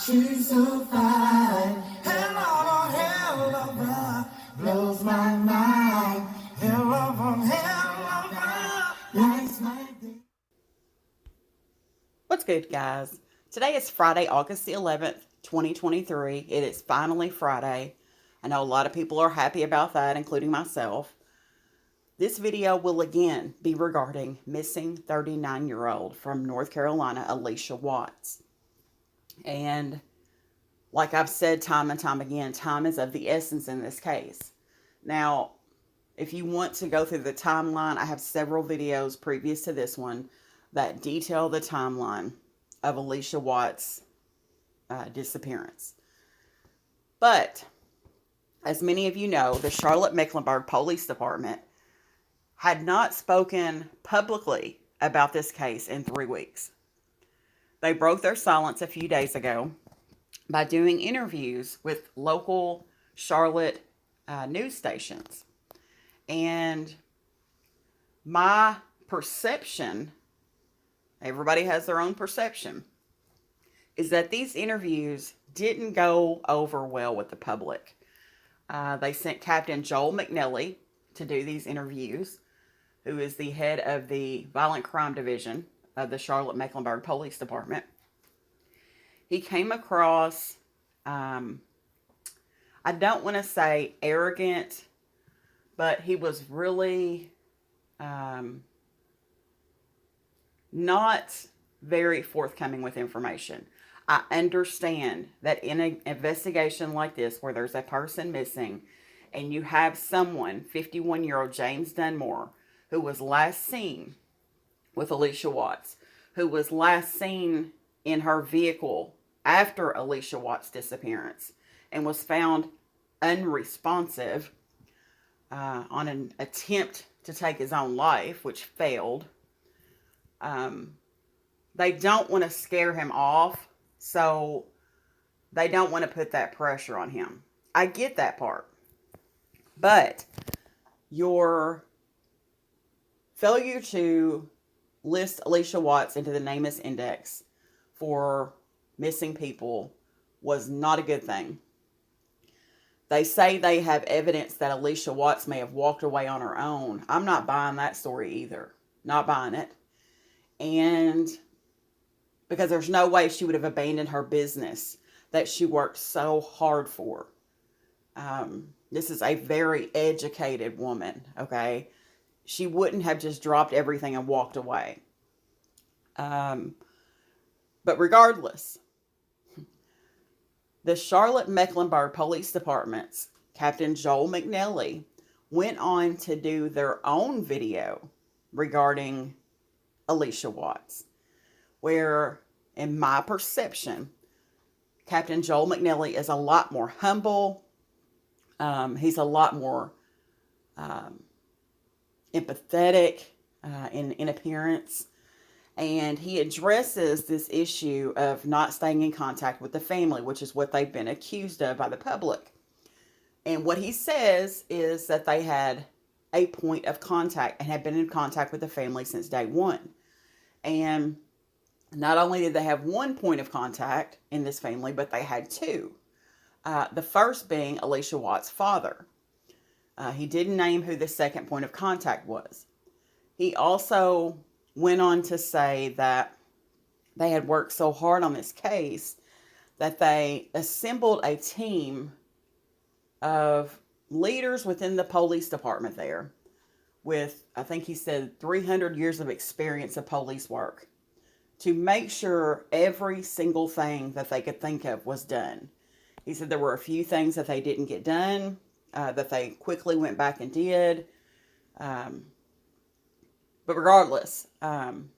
She's so fine. Hell of a hell of a blows my mind. Hell of a lights my day. What's good, guys? Today is Friday, August the 11th, 2023. It is finally Friday. I know a lot of people are happy about that, including myself. This video will again be regarding missing 39-year-old from North Carolina, Allisha Watts. And like I've said time and time again, time is of the essence in this case. Now, if you want to go through the timeline, I have several videos previous to this one that detail the timeline of Allisha Watts' disappearance. But, as many of you know, the Charlotte Mecklenburg Police Department had not spoken publicly about this case in 3 weeks. They broke their silence a few days ago by doing interviews with local Charlotte news stations. And my perception, everybody has their own perception, is that these interviews didn't go over well with the public. They sent Captain Joel McNally to do these interviews, who is the head of the Violent Crime Division of the Charlotte Mecklenburg Police Department. He came across, I don't want to say arrogant, but he was really not very forthcoming with information. I understand that in an investigation like this, where there's a person missing, and you have someone, 51-year-old James Dunmore, who was last seen with Allisha Watts, who was last seen in her vehicle after Allisha Watts' disappearance, and was found unresponsive on an attempt to take his own life, which failed. They don't want to scare him off, so they don't want to put that pressure on him. I get that part. But your failure to list Allisha Watts into the NamUs Index for missing people was not a good thing. They say they have evidence that Allisha Watts may have walked away on her own. I'm not buying that story either. Not buying it. And because there's no way she would have abandoned her business that she worked so hard for. This is a very educated woman, okay? She wouldn't have just dropped everything and walked away. But regardless, the Charlotte Mecklenburg Police Department's Captain Joel McNally went on to do their own video regarding Allisha Watts, where, in my perception, Captain Joel McNally is a lot more humble. He's a lot more empathetic in appearance. And he addresses this issue of not staying in contact with the family, which is what they've been accused of by the public. And what he says is that they had a point of contact and had been in contact with the family since day one. And not only did they have one point of contact in this family, but they had two. The first being Allisha Watts' father. He didn't name who the second point of contact was. He also went on to say that they had worked so hard on this case that they assembled a team of leaders within the police department there with, I think he said, 300 years of experience of police work to make sure every single thing that they could think of was done. He said there were a few things that they didn't get done, that they quickly went back and did. But regardless, in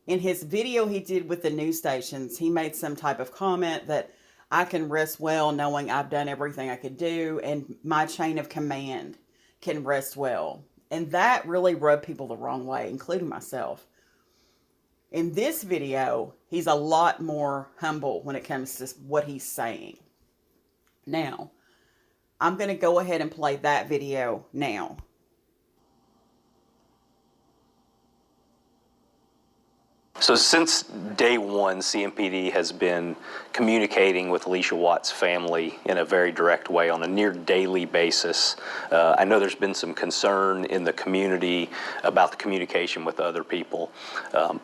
his video he did with the news stations, he made some type of comment that I can rest well knowing I've done everything I could do and my chain of command can rest well. And that really rubbed people the wrong way, including myself. In this video, he's a lot more humble when it comes to what he's saying. Now, I'm going to go ahead and play that video now. So since day one, CMPD has been communicating with Allisha Watts' family in a very direct way on a near daily basis. I know there's been some concern in the community about the communication with other people,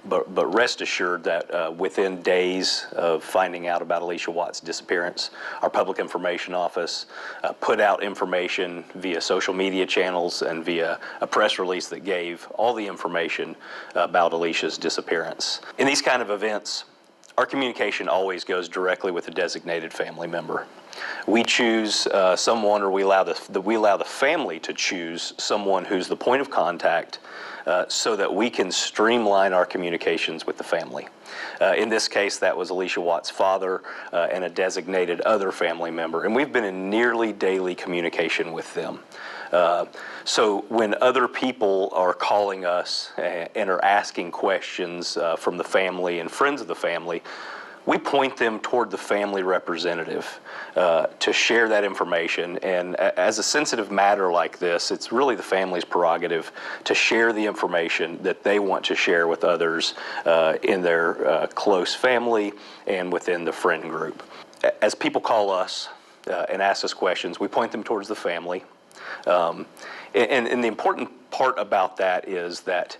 but rest assured that within days of finding out about Allisha Watts' disappearance, our Public Information Office put out information via social media channels and via a press release that gave all the information about Allisha's disappearance. In these kind of events, our communication always goes directly with a designated family member. We choose someone, or we allow the family to choose someone who's the point of contact so that we can streamline our communications with the family. In this case, that was Allisha Watts' father and a designated other family member, and we've been in nearly daily communication with them. So when other people are calling us and are asking questions from the family and friends of the family, we point them toward the family representative to share that information. And as a sensitive matter like this, it's really the family's prerogative to share the information that they want to share with others in their close family and within the friend group. As people call us and ask us questions, we point them towards the family. And the important part about that is that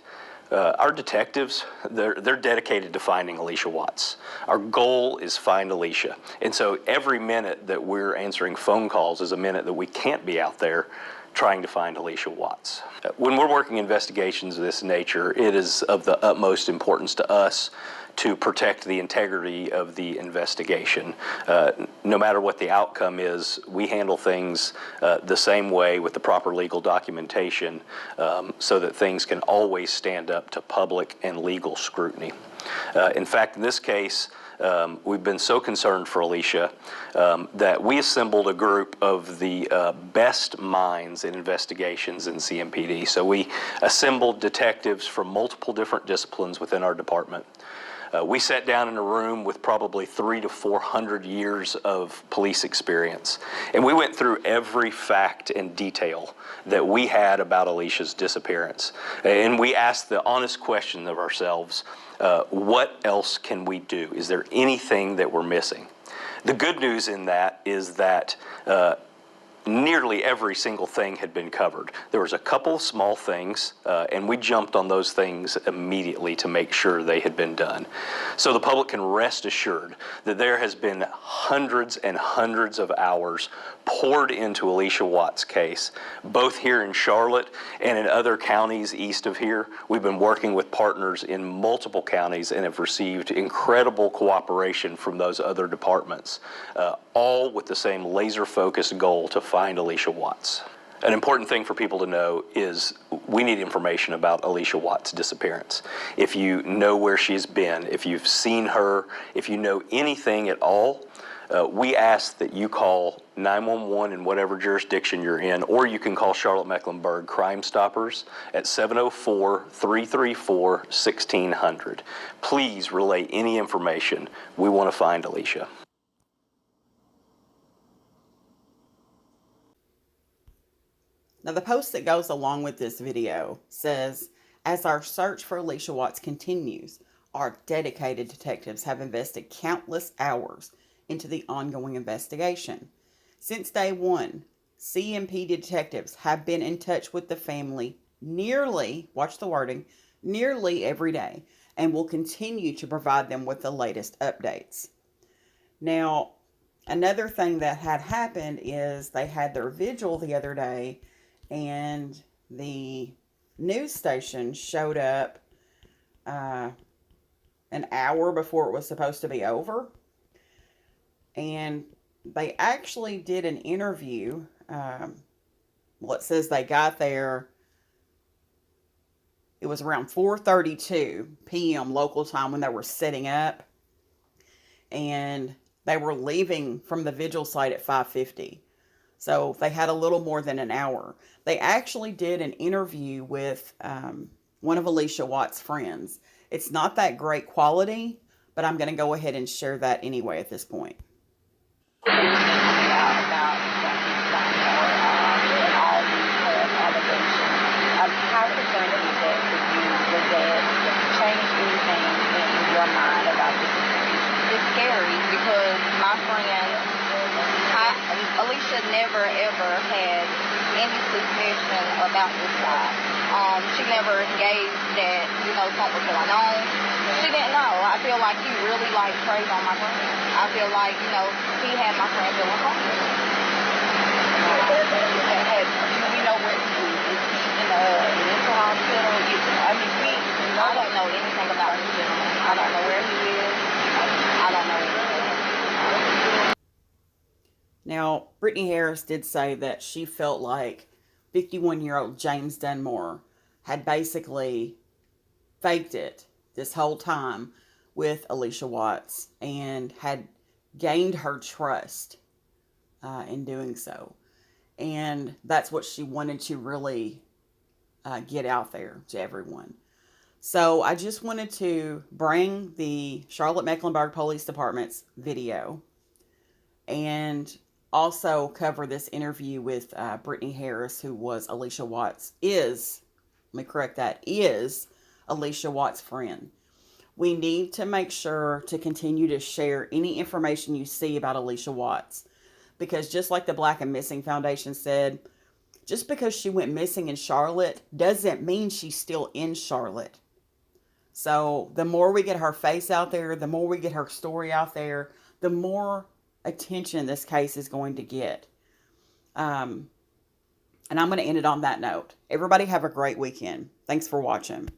our detectives, they're dedicated to finding Allisha Watts. Our goal is find Allisha. And so every minute that we're answering phone calls is a minute that we can't be out there trying to find Allisha Watts. When we're working investigations of this nature, it is of the utmost importance to us to protect the integrity of the investigation. No matter what the outcome is, we handle things the same way with the proper legal documentation so that things can always stand up to public and legal scrutiny. In fact, in this case, we've been so concerned for Allisha that we assembled a group of the best minds in investigations in CMPD. So we assembled detectives from multiple different disciplines within our department. We sat down in a room with probably 300 to 400 years of police experience, and we went through every fact and detail that we had about Allisha's disappearance. And we asked the honest question of ourselves, what else can we do? Is there anything that we're missing? The good news in that is that nearly every single thing had been covered. There was a couple of small things, and we jumped on those things immediately to make sure they had been done. So the public can rest assured that there has been hundreds and hundreds of hours poured into Allisha Watts' case, both here in Charlotte and in other counties east of here. We've been working with partners in multiple counties and have received incredible cooperation from those other departments, all with the same laser-focused goal to find Allisha Watts. An important thing for people to know is we need information about Allisha Watts' disappearance. If you know where she's been, if you've seen her, if you know anything at all, we ask that you call 911 in whatever jurisdiction you're in, or you can call Charlotte Mecklenburg Crime Stoppers at 704-334-1600. Please relay any information. We want to find Allisha. Now, the post that goes along with this video says, as our search for Allisha Watts continues, our dedicated detectives have invested countless hours into the ongoing investigation. Since day one, CMPD detectives have been in touch with the family nearly, watch the wording, nearly every day, and will continue to provide them with the latest updates. Now, another thing that had happened is they had their vigil the other day, and the news station showed up an hour before it was supposed to be over. And they actually did an interview. It says they got there. It was around 4:32 p.m. local time when they were setting up. And they were leaving from the vigil site at 5:50. So they had a little more than an hour. They actually did an interview with one of Allisha Watts' friends. It's not that great quality, but I'm going to go ahead and share that anyway at this point. About all these allegations. How concerned is that for you? Would that change anything in your mind about this. It's scary because my friend, Allisha never ever had any suspicion about this guy. She never gauged that, something was going on. She didn't know. I feel like he really preyed on my friend. I feel like, he had my friend feeling homeless. Where he is? Is he in a mental hospital? I don't know anything about this gentleman. I don't know where he is. I don't know anything. Now, Brittany Harris did say that she felt like 51-year-old James Dunmore had basically faked it this whole time with Allisha Watts and had gained her trust in doing so. And that's what she wanted to really get out there to everyone. So I just wanted to bring the Charlotte Mecklenburg Police Department's video and also cover this interview with Brittany Harris, who was Allisha Watts, is Allisha Watts' friend. We need to make sure to continue to share any information you see about Allisha Watts. Because just like the Black and Missing Foundation said, just because she went missing in Charlotte doesn't mean she's still in Charlotte. So the more we get her face out there, the more we get her story out there, the more attention this case is going to get. And I'm going to end it on that note. Everybody have a great weekend. Thanks for watching.